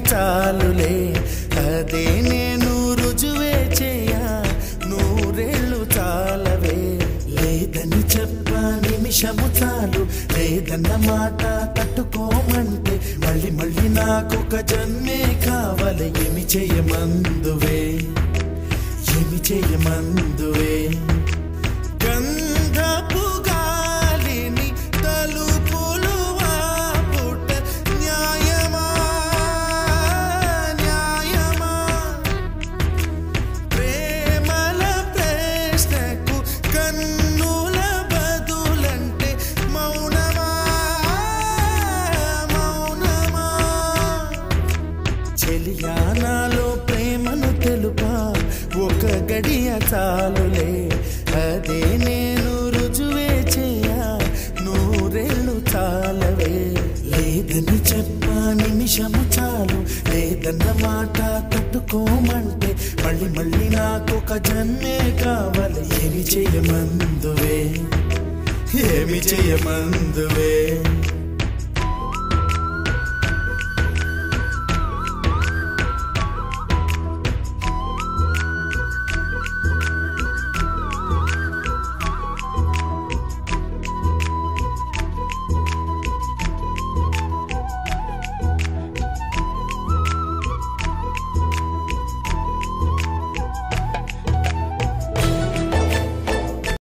చాలులే అదే నేను రుజువే చేయ నూరేళ్ళు చాలవే లేదని చెప్ప నిమిషము చాలు లేదన్న మాట తట్టుకోమంటే మళ్ళీ మళ్ళీ నాకొక జన్మే కావాలి ఏమి చేయమందువే ఏమి చేయమందువే గంధపు గాలిని తలుపులు వాపుట న్యాయమా న్యాయమా ప్రేమల ప్రశ్నకు కన్నుల బదులంటే మౌనమా మౌనమా చెలియానాలో ప్రేమను తెలుపా ఒక గడియ చాలులే అదే నేను రుజువే చేయ నూరేళ్ళు చాలవే లేదని చెప్ప నిమిషము చాలు లేదన్న మాట తట్టుకోమంటే మళ్ళీ మళ్ళీ నాకొక జన్మే కావాలి ఏమి చేయమందువే ఏమి చేయమందువే